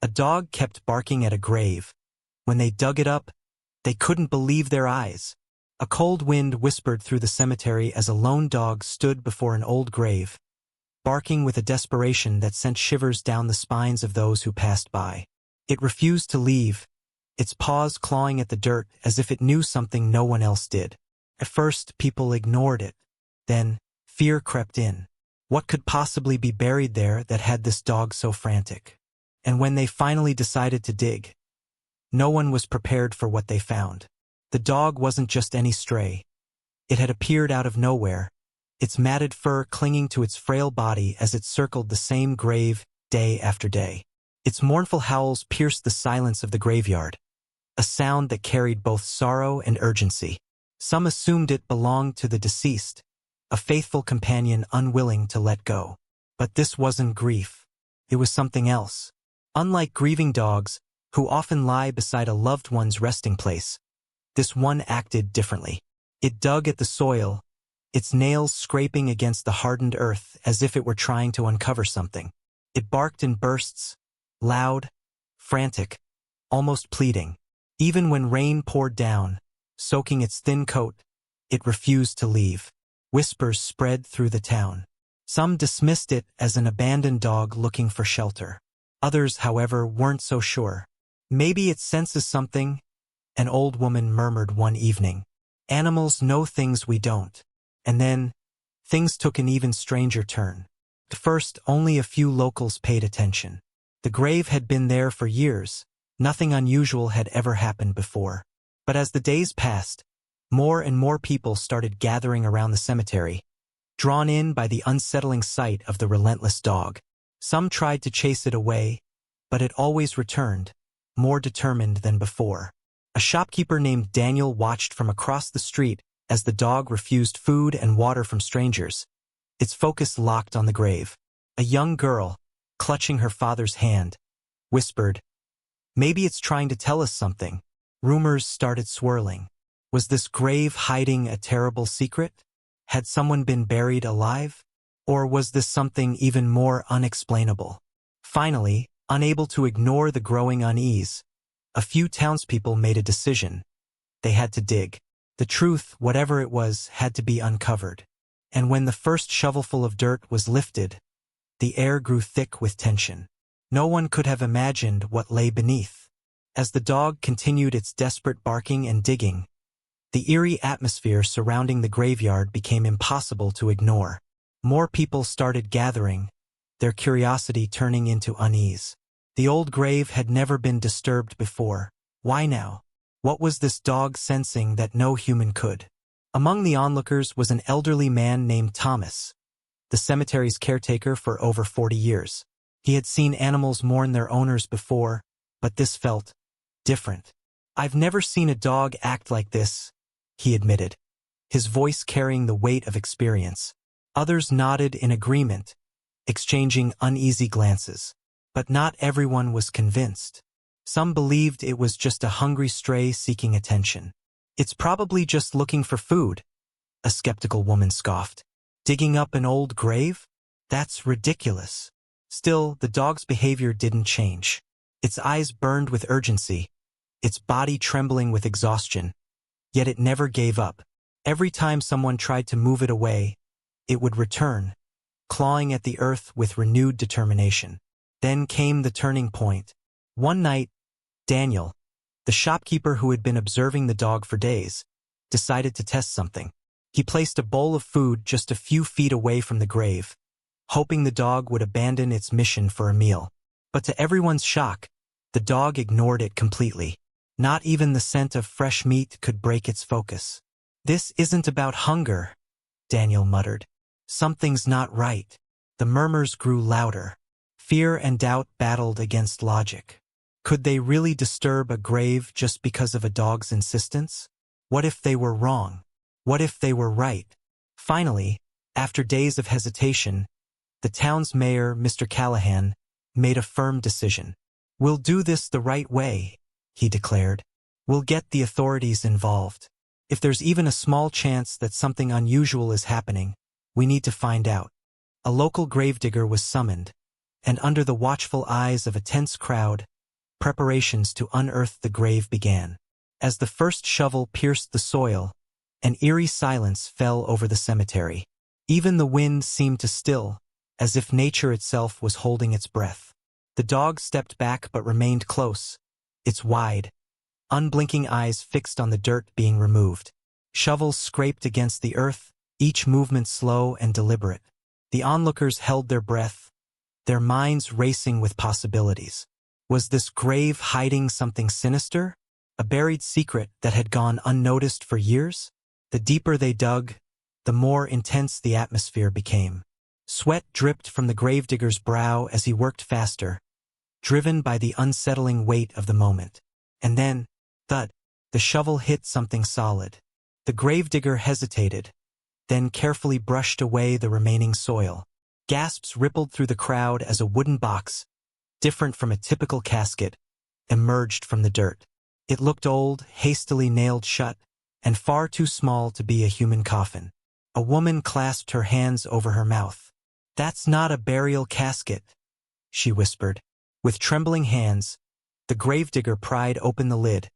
A dog kept barking at a grave. When they dug it up, they couldn't believe their eyes. A cold wind whispered through the cemetery as a lone dog stood before an old grave, barking with a desperation that sent shivers down the spines of those who passed by. It refused to leave, its paws clawing at the dirt as if it knew something no one else did. At first, people ignored it. Then, fear crept in. What could possibly be buried there that had this dog so frantic? And when they finally decided to dig, no one was prepared for what they found. The dog wasn't just any stray. It had appeared out of nowhere, its matted fur clinging to its frail body as it circled the same grave day after day. Its mournful howls pierced the silence of the graveyard, a sound that carried both sorrow and urgency. Some assumed it belonged to the deceased, a faithful companion unwilling to let go. But this wasn't grief. It was something else. Unlike grieving dogs, who often lie beside a loved one's resting place, this one acted differently. It dug at the soil, its nails scraping against the hardened earth as if it were trying to uncover something. It barked in bursts, loud, frantic, almost pleading. Even when rain poured down, soaking its thin coat, it refused to leave. Whispers spread through the town. Some dismissed it as an abandoned dog looking for shelter. Others, however, weren't so sure. Maybe it senses something, an old woman murmured one evening. Animals know things we don't. And then, things took an even stranger turn. At first, only a few locals paid attention. The grave had been there for years. Nothing unusual had ever happened before. But as the days passed, more and more people started gathering around the cemetery, drawn in by the unsettling sight of the relentless dog. Some tried to chase it away, but it always returned, more determined than before. A shopkeeper named Daniel watched from across the street as the dog refused food and water from strangers, its focus locked on the grave. A young girl, clutching her father's hand, whispered, "Maybe it's trying to tell us something." Rumors started swirling. Was this grave hiding a terrible secret? Had someone been buried alive? Or was this something even more unexplainable? Finally, unable to ignore the growing unease, a few townspeople made a decision. They had to dig. The truth, whatever it was, had to be uncovered. And when the first shovelful of dirt was lifted, the air grew thick with tension. No one could have imagined what lay beneath. As the dog continued its desperate barking and digging, the eerie atmosphere surrounding the graveyard became impossible to ignore. More people started gathering, their curiosity turning into unease. The old grave had never been disturbed before. Why now? What was this dog sensing that no human could? Among the onlookers was an elderly man named Thomas, the cemetery's caretaker for over 40 years. He had seen animals mourn their owners before, but this felt different. "I've never seen a dog act like this," he admitted, his voice carrying the weight of experience. Others nodded in agreement, exchanging uneasy glances. But not everyone was convinced. Some believed it was just a hungry stray seeking attention. "It's probably just looking for food," a skeptical woman scoffed. "Digging up an old grave? That's ridiculous." Still, the dog's behavior didn't change. Its eyes burned with urgency, its body trembling with exhaustion. Yet it never gave up. Every time someone tried to move it away, it would return, clawing at the earth with renewed determination. Then came the turning point. One night, Daniel, the shopkeeper who had been observing the dog for days, decided to test something. He placed a bowl of food just a few feet away from the grave, hoping the dog would abandon its mission for a meal. But to everyone's shock, the dog ignored it completely. Not even the scent of fresh meat could break its focus. "This isn't about hunger," Daniel muttered. "Something's not right." The murmurs grew louder. Fear and doubt battled against logic. Could they really disturb a grave just because of a dog's insistence? What if they were wrong? What if they were right? Finally, after days of hesitation, the town's mayor, Mr. Callahan, made a firm decision. "We'll do this the right way," he declared. "We'll get the authorities involved. If there's even a small chance that something unusual is happening, we need to find out." A local gravedigger was summoned, and under the watchful eyes of a tense crowd, preparations to unearth the grave began. As the first shovel pierced the soil, an eerie silence fell over the cemetery. Even the wind seemed to still, as if nature itself was holding its breath. The dog stepped back but remained close, its wide, unblinking eyes fixed on the dirt being removed. Shovels scraped against the earth, each movement slow and deliberate. The onlookers held their breath, their minds racing with possibilities. Was this grave hiding something sinister? A buried secret that had gone unnoticed for years? The deeper they dug, the more intense the atmosphere became. Sweat dripped from the gravedigger's brow as he worked faster, driven by the unsettling weight of the moment. And then, thud, the shovel hit something solid. The gravedigger hesitated, then carefully brushed away the remaining soil. Gasps rippled through the crowd as a wooden box, different from a typical casket, emerged from the dirt. It looked old, hastily nailed shut, and far too small to be a human coffin. A woman clasped her hands over her mouth. "That's not a burial casket," she whispered. With trembling hands, the gravedigger pried open the lid,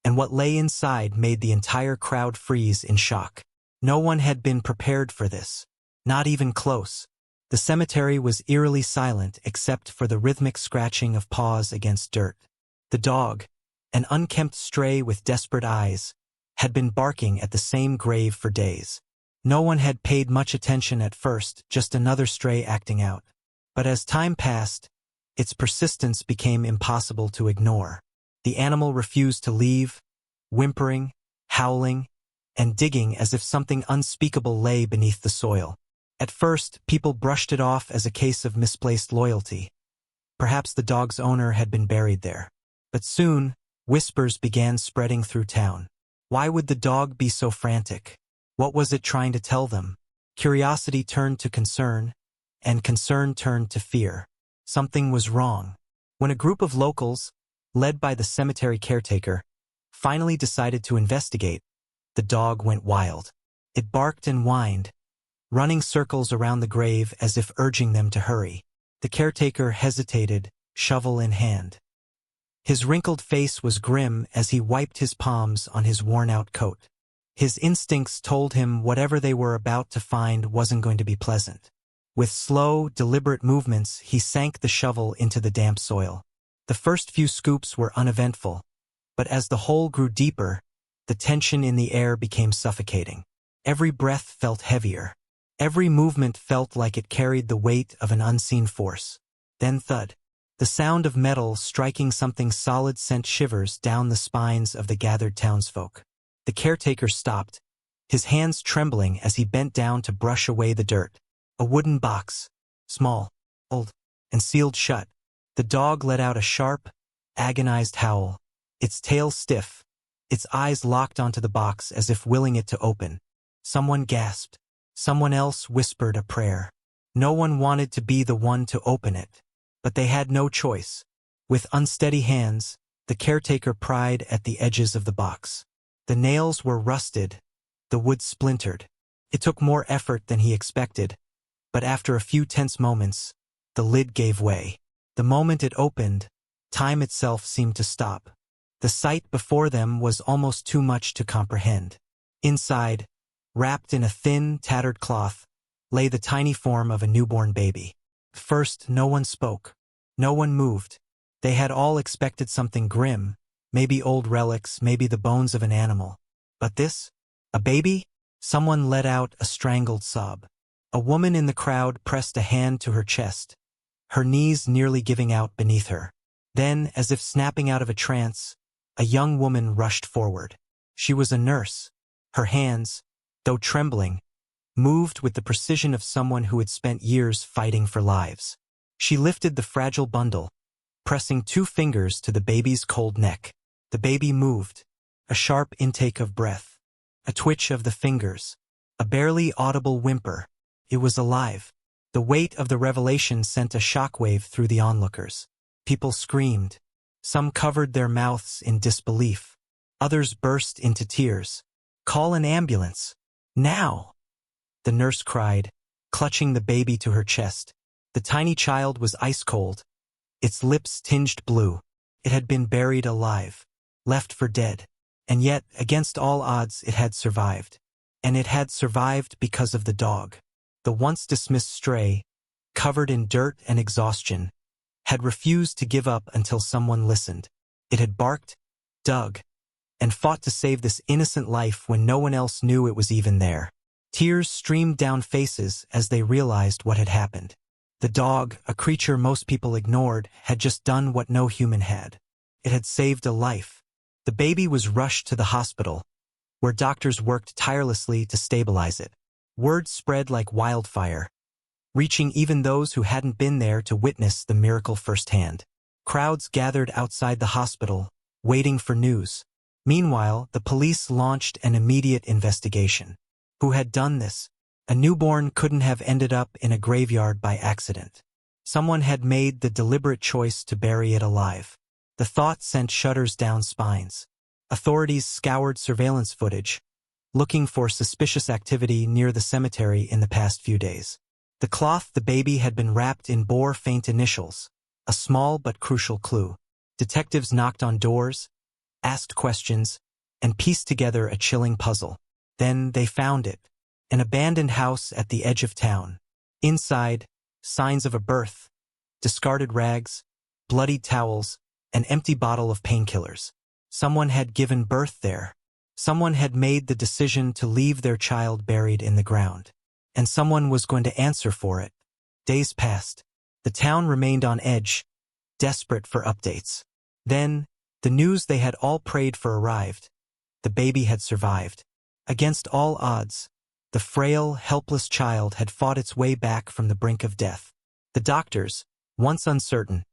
and what lay inside made the entire crowd freeze in shock. No one had been prepared for this, not even close. The cemetery was eerily silent except for the rhythmic scratching of paws against dirt. The dog, an unkempt stray with desperate eyes, had been barking at the same grave for days. No one had paid much attention at first, just another stray acting out. But as time passed, its persistence became impossible to ignore. The animal refused to leave, whimpering, howling, and digging as if something unspeakable lay beneath the soil. At first, people brushed it off as a case of misplaced loyalty. Perhaps the dog's owner had been buried there. But soon, whispers began spreading through town. Why would the dog be so frantic? What was it trying to tell them? Curiosity turned to concern, and concern turned to fear. Something was wrong. When a group of locals, led by the cemetery caretaker, finally decided to investigate, the dog went wild. It barked and whined, running circles around the grave as if urging them to hurry. The caretaker hesitated, shovel in hand. His wrinkled face was grim as he wiped his palms on his worn-out coat. His instincts told him whatever they were about to find wasn't going to be pleasant. With slow, deliberate movements, he sank the shovel into the damp soil. The first few scoops were uneventful, but as the hole grew deeper, the tension in the air became suffocating. Every breath felt heavier. Every movement felt like it carried the weight of an unseen force. Then thud. The sound of metal striking something solid sent shivers down the spines of the gathered townsfolk. The caretaker stopped, his hands trembling as he bent down to brush away the dirt. A wooden box, small, old, and sealed shut. The dog let out a sharp, agonized howl, its tail stiff, its eyes locked onto the box as if willing it to open. Someone gasped. Someone else whispered a prayer. No one wanted to be the one to open it, but they had no choice. With unsteady hands, the caretaker pried at the edges of the box. The nails were rusted, the wood splintered. It took more effort than he expected, but after a few tense moments, the lid gave way. The moment it opened, time itself seemed to stop. The sight before them was almost too much to comprehend. Inside, wrapped in a thin, tattered cloth, lay the tiny form of a newborn baby. First, no one spoke. No one moved. They had all expected something grim, maybe old relics, maybe the bones of an animal. But this? A baby? Someone let out a strangled sob. A woman in the crowd pressed a hand to her chest, her knees nearly giving out beneath her. Then, as if snapping out of a trance, a young woman rushed forward. She was a nurse. Her hands, though trembling, moved with the precision of someone who had spent years fighting for lives. She lifted the fragile bundle, pressing 2 fingers to the baby's cold neck. The baby moved, a sharp intake of breath, a twitch of the fingers, a barely audible whimper. It was alive. The weight of the revelation sent a shockwave through the onlookers. People screamed. Some covered their mouths in disbelief. Others burst into tears. "Call an ambulance. Now!" the nurse cried, clutching the baby to her chest. The tiny child was ice cold, its lips tinged blue. It had been buried alive, left for dead. And yet, against all odds, it had survived. And it had survived because of the dog. The once dismissed stray, covered in dirt and exhaustion, had refused to give up until someone listened. It had barked, dug, and fought to save this innocent life when no one else knew it was even there. Tears streamed down faces as they realized what had happened. The dog, a creature most people ignored, had just done what no human had. It had saved a life. The baby was rushed to the hospital, where doctors worked tirelessly to stabilize it. Word spread like wildfire, reaching even those who hadn't been there to witness the miracle firsthand. Crowds gathered outside the hospital, waiting for news. Meanwhile, the police launched an immediate investigation. Who had done this? A newborn couldn't have ended up in a graveyard by accident. Someone had made the deliberate choice to bury it alive. The thought sent shudders down spines. Authorities scoured surveillance footage, looking for suspicious activity near the cemetery in the past few days. The cloth the baby had been wrapped in bore faint initials, a small but crucial clue. Detectives knocked on doors, asked questions, and pieced together a chilling puzzle. Then they found it, an abandoned house at the edge of town. Inside, signs of a birth, discarded rags, bloodied towels, an empty bottle of painkillers. Someone had given birth there. Someone had made the decision to leave their child buried in the ground. And someone was going to answer for it. Days passed. The town remained on edge, desperate for updates. Then, the news they had all prayed for arrived. The baby had survived. Against all odds, the frail, helpless child had fought its way back from the brink of death. The doctors, once uncertain,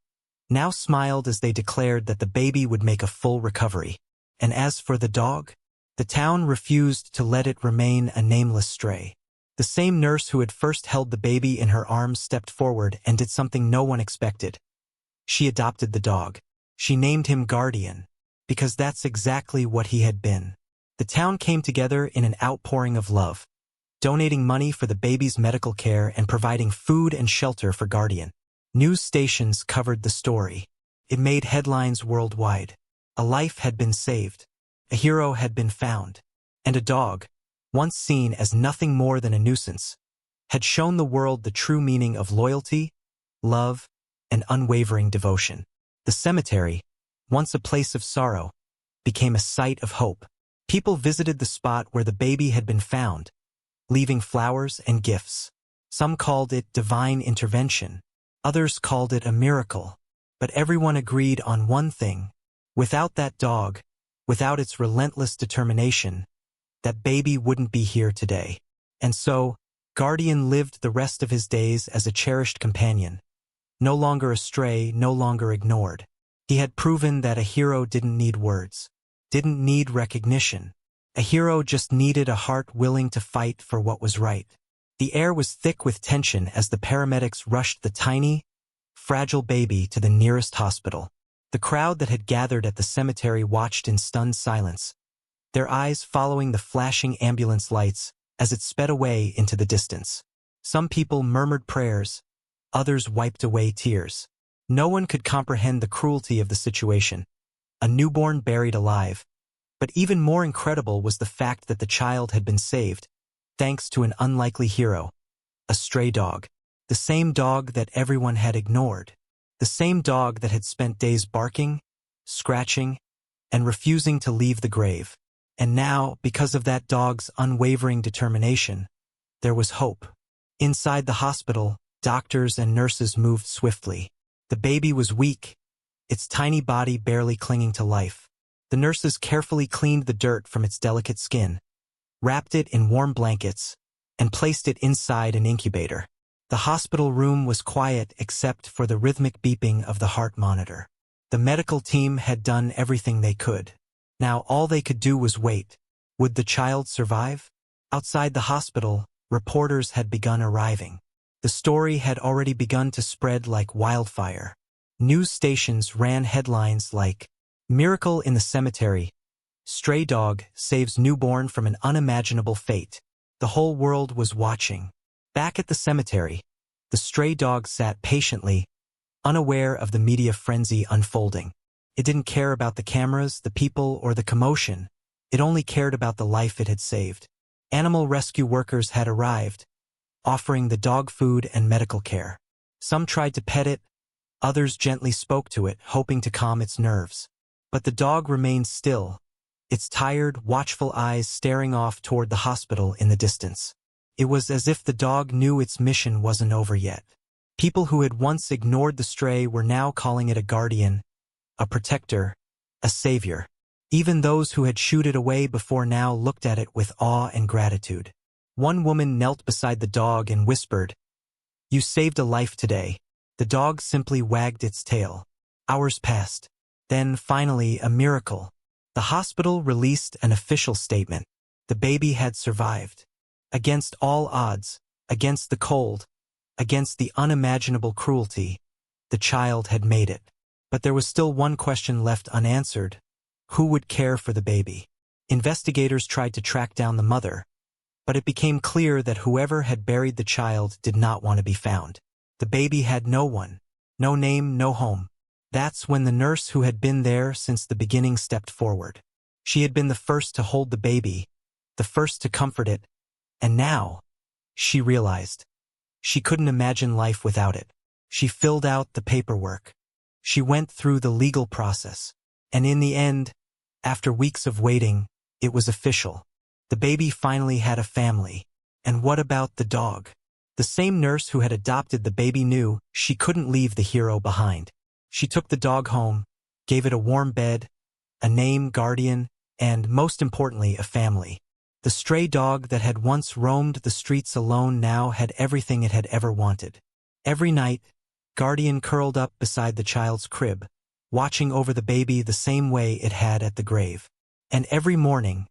now smiled as they declared that the baby would make a full recovery. And as for the dog, the town refused to let it remain a nameless stray. The same nurse who had first held the baby in her arms stepped forward and did something no one expected. She adopted the dog. She named him Guardian, because that's exactly what he had been. The town came together in an outpouring of love, donating money for the baby's medical care and providing food and shelter for Guardian. News stations covered the story. It made headlines worldwide. A life had been saved. A hero had been found. And a dog, once seen as nothing more than a nuisance, had shown the world the true meaning of loyalty, love, and unwavering devotion. The cemetery, once a place of sorrow, became a site of hope. People visited the spot where the baby had been found, leaving flowers and gifts. Some called it divine intervention. Others called it a miracle. But everyone agreed on one thing. Without that dog, without its relentless determination, that baby wouldn't be here today. And so, Guardian lived the rest of his days as a cherished companion. No longer a stray, no longer ignored. He had proven that a hero didn't need words, didn't need recognition. A hero just needed a heart willing to fight for what was right. The air was thick with tension as the paramedics rushed the tiny, fragile baby to the nearest hospital. The crowd that had gathered at the cemetery watched in stunned silence, their eyes following the flashing ambulance lights as it sped away into the distance. Some people murmured prayers, others wiped away tears. No one could comprehend the cruelty of the situation. A newborn buried alive. But even more incredible was the fact that the child had been saved, thanks to an unlikely hero, a stray dog. The same dog that everyone had ignored. The same dog that had spent days barking, scratching, and refusing to leave the grave. And now, because of that dog's unwavering determination, there was hope. Inside the hospital, doctors and nurses moved swiftly. The baby was weak, its tiny body barely clinging to life. The nurses carefully cleaned the dirt from its delicate skin, wrapped it in warm blankets, and placed it inside an incubator. The hospital room was quiet except for the rhythmic beeping of the heart monitor. The medical team had done everything they could. Now all they could do was wait. Would the child survive? Outside the hospital, reporters had begun arriving. The story had already begun to spread like wildfire. News stations ran headlines like, "Miracle in the cemetery. Stray dog saves newborn from an unimaginable fate." The whole world was watching. Back at the cemetery, The stray dog sat patiently, unaware of the media frenzy unfolding. It didn't care about the cameras, the people, or the commotion. It only cared about the life it had saved. Animal rescue workers had arrived, offering the dog food and medical care. Some tried to pet it, others gently spoke to it, hoping to calm its nerves. But the dog remained still, its tired, watchful eyes staring off toward the hospital in the distance. It was as if the dog knew its mission wasn't over yet. People who had once ignored the stray were now calling it a guardian, a protector, a savior. Even those who had shooed it away before now looked at it with awe and gratitude. One woman knelt beside the dog and whispered, "You saved a life today." The dog simply wagged its tail. Hours passed. Then, finally, a miracle. The hospital released an official statement. The baby had survived. Against all odds, against the cold, against the unimaginable cruelty, the child had made it. But there was still one question left unanswered. Who would care for the baby? Investigators tried to track down the mother, but it became clear that whoever had buried the child did not want to be found. The baby had no one, no name, no home. That's when the nurse who had been there since the beginning stepped forward. She had been the first to hold the baby, the first to comfort it, and now, she realized, she couldn't imagine life without it. She filled out the paperwork. She went through the legal process. And in the end, after weeks of waiting, it was official. The baby finally had a family. And what about the dog? The same nurse who had adopted the baby knew she couldn't leave the hero behind. She took the dog home, gave it a warm bed, a name, guardian, and, most importantly, a family. The stray dog that had once roamed the streets alone now had everything it had ever wanted. Every night, Guardian curled up beside the child's crib, watching over the baby the same way it had at the grave. And every morning,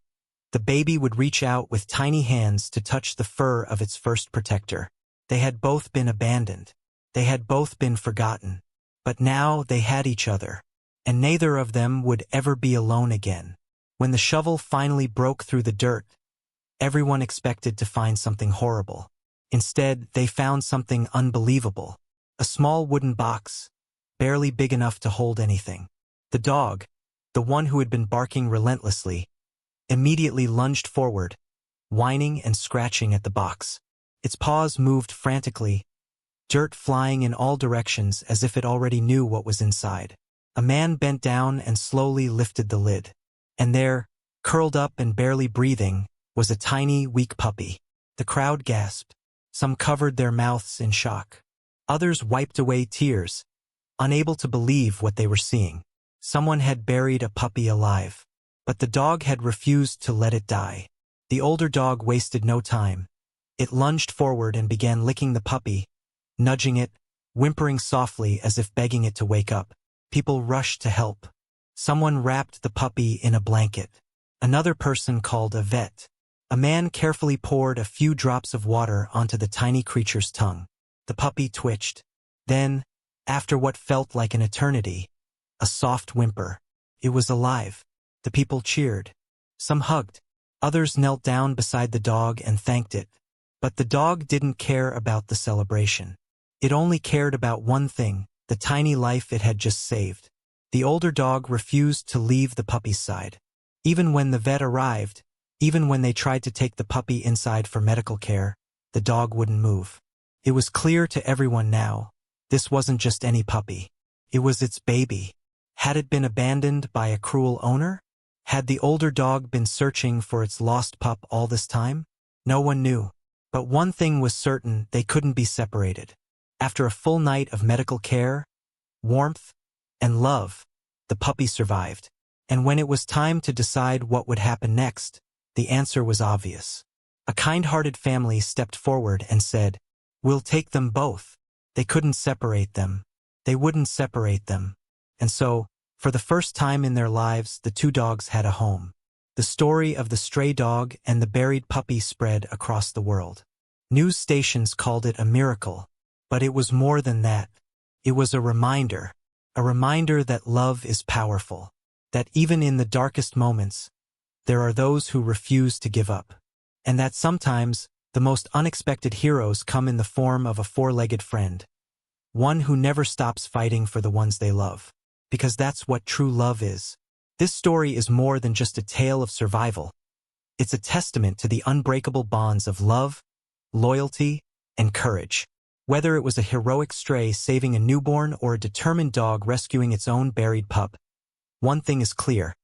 the baby would reach out with tiny hands to touch the fur of its first protector. They had both been abandoned. They had both been forgotten. But now they had each other, and neither of them would ever be alone again. When the shovel finally broke through the dirt, everyone expected to find something horrible. Instead, they found something unbelievable. A small wooden box, barely big enough to hold anything. The dog, the one who had been barking relentlessly, immediately lunged forward, whining and scratching at the box. Its paws moved frantically, dirt flying in all directions as if it already knew what was inside. A man bent down and slowly lifted the lid. And there, curled up and barely breathing, was a tiny, weak puppy. The crowd gasped. Some covered their mouths in shock. Others wiped away tears, unable to believe what they were seeing. Someone had buried a puppy alive. But the dog had refused to let it die. The older dog wasted no time. It lunged forward and began licking the puppy, nudging it, whimpering softly as if begging it to wake up. People rushed to help. Someone wrapped the puppy in a blanket. Another person called a vet. A man carefully poured a few drops of water onto the tiny creature's tongue. The puppy twitched. Then, after what felt like an eternity, a soft whimper. It was alive. The people cheered. Some hugged. Others knelt down beside the dog and thanked it. But the dog didn't care about the celebration. It only cared about one thing, the tiny life it had just saved. The older dog refused to leave the puppy's side. Even when the vet arrived, even when they tried to take the puppy inside for medical care, the dog wouldn't move. It was clear to everyone now, this wasn't just any puppy. It was its baby. Had it been abandoned by a cruel owner? Had the older dog been searching for its lost pup all this time? No one knew. But one thing was certain, they couldn't be separated. After a full night of medical care, warmth, and love, the puppy survived. And when it was time to decide what would happen next, the answer was obvious. A kind-hearted family stepped forward and said, "We'll take them both." They couldn't separate them. They wouldn't separate them. And so, for the first time in their lives, the two dogs had a home. The story of the stray dog and the buried puppy spread across the world. News stations called it a miracle. But it was more than that. It was a reminder that love is powerful, that even in the darkest moments, there are those who refuse to give up, and that sometimes, The most unexpected heroes come in the form of a four-legged friend, one who never stops fighting for the ones they love. Because that's what true love is. This story is more than just a tale of survival. It's a testament to the unbreakable bonds of love, loyalty, and courage. Whether it was a heroic stray saving a newborn or a determined dog rescuing its own buried pup, one thing is clear.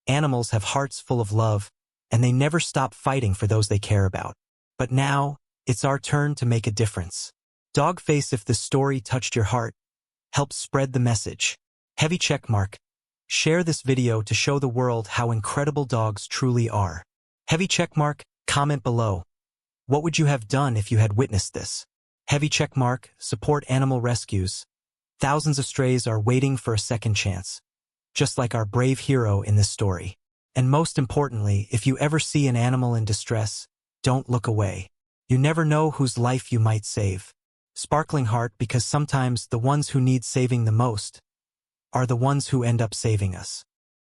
Animals have hearts full of love, and they never stop fighting for those they care about. But now, it's our turn to make a difference. Dogface, if this story touched your heart, help spread the message. Heavy checkmark. Share this video to show the world how incredible dogs truly are. Heavy checkmark, comment below. What would you have done if you had witnessed this? Heavy checkmark, support animal rescues. Thousands of strays are waiting for a second chance, just like our brave hero in this story. And most importantly, if you ever see an animal in distress, don't look away. You never know whose life you might save. Sparkling heart, because sometimes the ones who need saving the most are the ones who end up saving us.